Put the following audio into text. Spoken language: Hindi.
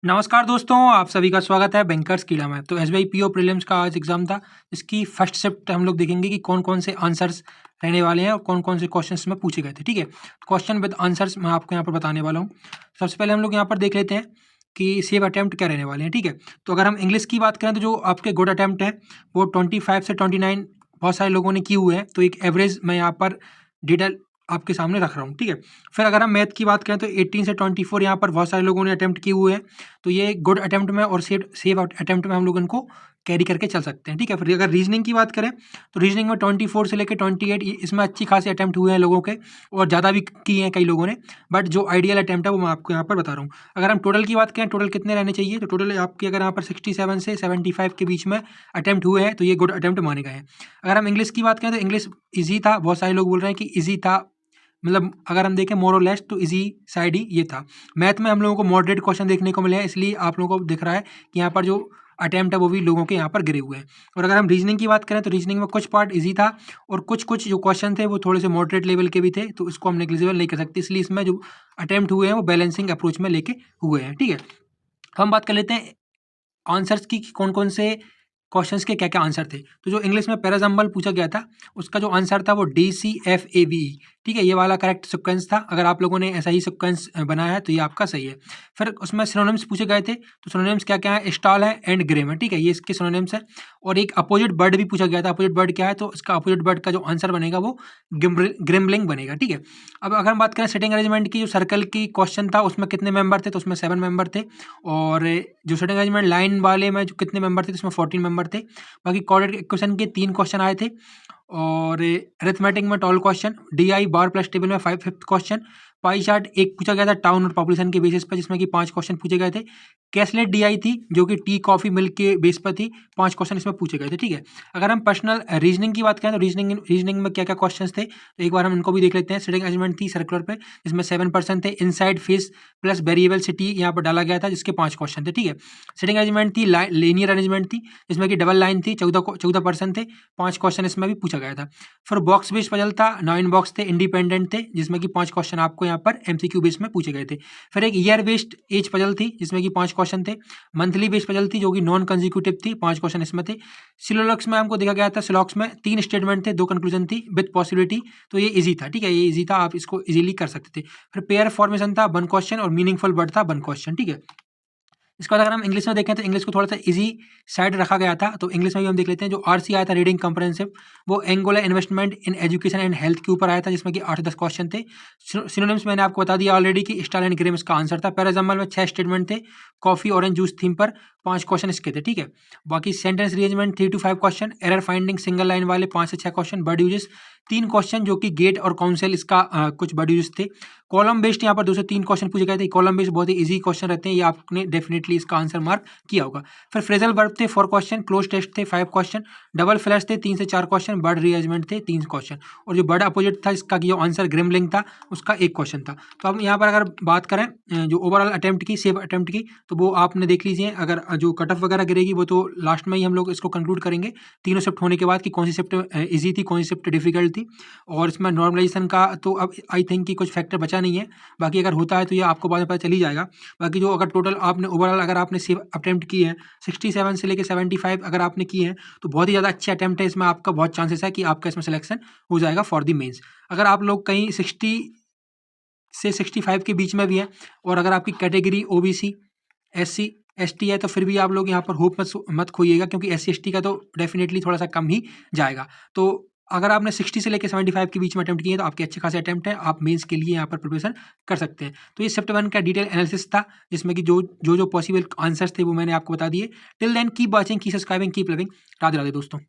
नमस्कार दोस्तों, आप सभी का स्वागत है बैंकर्स कीड़ा में। तो एसबीआई पीओ प्रीलिम्स का आज एग्जाम था। इसकी फर्स्ट शिफ्ट हम लोग देखेंगे कि कौन कौन से आंसर्स रहने वाले हैं और कौन कौन से क्वेश्चंस में पूछे गए थे। ठीक है, क्वेश्चन विद आंसर्स मैं आपको यहाँ पर बताने वाला हूँ। सबसे पहले हम लोग यहाँ पर देख लेते हैं कि सेव अटेम्प्ट क्या रहने वाले हैं। ठीक है, तो अगर हम इंग्लिश की बात करें तो जो आपके गुड अटेम्प्ट है वो 25 से 29 बहुत सारे लोगों ने किए हुए हैं। तो एक एवरेज मैं यहाँ पर डिटेल आपके सामने रख रहा हूँ। ठीक है, फिर अगर हम मैथ की बात करें तो 18 से 24 यहाँ पर बहुत सारे लोगों ने अटेम्प्ट किए हुए हैं। तो ये गुड अटेम्प्ट में और सेव अटेम्प्ट में हम लोग इनको कैरी करके चल सकते हैं। ठीक है, फिर अगर रीजनिंग की बात करें तो रीजनिंग में 24 से लेकर 28 इसमें अच्छी खासी अटेम्प्ट हुए हैं लोगों के, और ज़्यादा भी किए हैं कई लोगों ने। बट जो आइडियल अटेम्प्ट है वो मैं आपको यहाँ पर बता रहा हूँ। अगर हम टोटल की बात करें, टोटल कितने रहने चाहिए, तो टोटल आपके अगर यहाँ पर 67 से 75 के बीच में अटेम्प्ट हुए हैं तो ये गुड अटेम्प्ट माने गए हैं। अगर हम इंग्लिश की बात करें तो इंग्लिश ईजी था। बहुत सारे लोग बोल रहे हैं कि ईजी था, मतलब अगर हम देखें मोर और लेस तो इजी साइड ही ये था। मैथ में हम लोगों को मॉडरेट क्वेश्चन देखने को मिले हैं, इसलिए आप लोगों को दिख रहा है कि यहाँ पर जो अटेम्प्ट है वो भी लोगों के यहाँ पर गिरे हुए हैं। और अगर हम रीजनिंग की बात करें तो रीजनिंग में कुछ पार्ट इजी था और कुछ कुछ जो क्वेश्चन थे वो थोड़े से मॉडरेट लेवल के भी थे, तो इसको हम नेग्लिजिबल नहीं कर सकते। इसलिए इसमें जो अटेम्प्ट हुए हैं वो बैलेंसिंग अप्रोच में लेके हुए हैं। ठीक है, हम बात कर लेते हैं आंसर्स की कि कौन कौन से क्वेश्चंस के क्या क्या आंसर थे। तो जो इंग्लिश में पैराजम्बल पूछा गया था उसका जो आंसर था वो DCFAVE। ठीक है, ये वाला करेक्ट सिक्वेंस था। अगर आप लोगों ने ऐसा ही सिक्वेंस बनाया है तो ये आपका सही है। फिर उसमें सिनोनिम्स पूछे गए थे, तो सिनोनिम्स क्या क्या है, स्टॉल है एंड ग्रेम है। ठीक है, ये इसके सिनोनिम्स है। और एक अपोजिट वर्ड भी पूछा गया था। अपोजिट वर्ड क्या है, तो इसका अपोजिट वर्ड का जो आंसर बनेगा वो ग्रिम्बलिंग बनेगा। ठीक है, अब अगर हम बात करें सिटिंग अरेंजमेंट की, जो सर्कल की क्वेश्चन था उसमें कितने मेंबर थे, तो उसमें 7 मेंबर थे। और जो सिटिंग अरेंजमेंट लाइन वाले में जो कितने मेंबर थे, तो उसमें 14 मेंबर थे। बाकी क्वाड्रेटिक इक्वेशन के 3 क्वेश्चन आए थे। और अरिथमेटिक में 12 क्वेश्चन, DI बार प्लस टेबल में 5th क्वेश्चन, पाई चार्ट एक पूछा गया था टाउन और पॉपुलेशन के बेसिस पर, जिसमें कि 5 क्वेश्चन पूछे गए थे। कैशलेट DI थी जो कि टी कॉफी मिल्क के बेस पर थी, 5 क्वेश्चन इसमें पूछे गए थे। ठीक है, अगर हम पर्सनल रीजनिंग की बात करें तो रीजनिंग में क्या क्या क्वेश्चन थे, तो एक बार हम इनको भी देख लेते हैं। सिटिंग अरेंजमेंट थी सर्कुलर पे, जिसमें 7% थे। Inside face plus variable city यहाँ पर डाला गया था, जिसके 5 क्वेश्चन थे। ठीक है, सिटिंग अरेंजमेंट थी लीनियर अरेंजमेंट थी, जिसमें कि डबल लाइन थी, 14% थे, 5 क्वेश्चन इसमें भी पूछा गया था। फिर बॉक्स बेस्ड पजल था, 9 बॉक्स थे, इंडिपेंडेंट थे, जिसमें कि 5 क्वेश्चन आपको यहाँ पर MCQ बेस में पूछे गए थे। फिर एक ईयर बेस्ड एज पजल थी, जिसमें कि 5 क्वेश्चन थे। मंथली बेस्ड पजल थी जो कि नॉन कंजिक्यूटिव थी, 5 क्वेश्चन इसमें थे। सिलोलॉक्स में हमको देखा गया था, सिलॉक्स में 3 स्टेटमेंट थे, 2 कंक्लूजन थी विद पॉसिबिलिटी, तो ये इजी था। ठीक है, ये इजी था, आप इसको इजीली कर सकते थे। फिर पेयर फॉर्मेशन था 1 क्वेश्चन, और मीनिंगफुल वर्ड था 1 क्वेश्चन। ठीक है, इसके बाद अगर हम इंग्लिश में देखें तो इंग्लिश को थोड़ा सा इजी साइड रखा गया था। तो इंग्लिश में भी हम देख लेते हैं। जो RC आया था रीडिंग कंप्रेहेंसिव, वो Angola investment in education and health के ऊपर आया था, जिसमें कि 8-10 क्वेश्चन थे। सिनोनिम्स मैंने आपको बता दिया ऑलरेडी कि स्टाइल एंड ग्रेम इसका आंसर था। पैराजम्बल में 6 स्टेटमेंट थे, कॉफी ऑरेंज जूस थीम पर 5 क्वेश्चन इसके थे। ठीक है, बाकी sentence rearrangement 3 to 5 question, error finding single line वाले 5 से 6 क्वेश्चन, वर्ड यूजेस 3 क्वेश्चन जो कि गेट और काउंसिल इसका कुछ वर्ड यूज थे। कॉलम बेस्ड यहाँ पर 2 से 3 क्वेश्चन पूछे गए थे। कॉलम बेस्ड बहुत ही इजी क्वेश्चन रहते हैं, ये आपने डेफिनेटली इसका आंसर मार्क किया होगा। फिर फ्रेजल वर्ब थे 4 क्वेश्चन, क्लोज टेस्ट थे 5 क्वेश्चन, डबल फ्लैश थे 3 से 4 क्वेश्चन, वर्ड रीअरेंजमेंट थे 3 क्वेश्चन, और जो वर्ड अपोजिट था इसका जो आंसर ग्रिम्बलिंग था उसका 1 क्वेश्चन था। तो अब यहाँ पर अगर बात करें जो ओवरऑल अटेम्प्ट की, सेव अटेम्प्ट की, तो वो आपने देख लीजिए। अगर जो कट ऑफ वगैरह गिरेगी वो तो लास्ट में ही हम लोग इसको कंक्लूड करेंगे तीनों शिफ्ट होने के बाद कि कौन सी शिफ्ट ईजी थी, कौन सी शिफ्ट डिफिकल्ट थी। और इसमें नॉर्मलाइजेशन का तो अब आई थिंक कि कुछ फैक्टर बचा नहीं है, बाकी अगर होता है तो ये आपको बाद में पता चल ही जाएगा। बाकी जो अगर टोटल आपने ओवरऑल अगर आपने सेव अटेम्प्ट की है 67 से लेकर 75 अगर आपने की है तो बहुत ही ज़्यादा अच्छे अटेम्प्ट है। इसमें आपका बहुत चांसेस है कि आपका इसमें सिलेक्शन हो जाएगा फॉर दी मेंस। अगर आप लोग कहीं 60 से 65 के बीच में भी है और अगर आपकी कैटेगरी OBC SC ST है तो फिर भी आप लोग यहाँ पर होप मत खोइएगा, क्योंकि SC ST का तो डेफिनेटली थोड़ा सा कम ही जाएगा। तो अगर आपने 60 से लेकर 75 के बीच में अटेम्प्ट किए हैं तो आपके अच्छे खासे अटेम्प्ट है, आप मेंस के लिए यहाँ पर प्रिपरेशन कर सकते हैं। तो ये शिफ्ट 1 का डिटेल एनालिसिस था, जिसमें कि जो पॉसिबल आंसर्स थे वो मैंने आपको बता दिए। Till then keep watching, keep subscribing, keep loving. Radhe Radhe दोस्तों।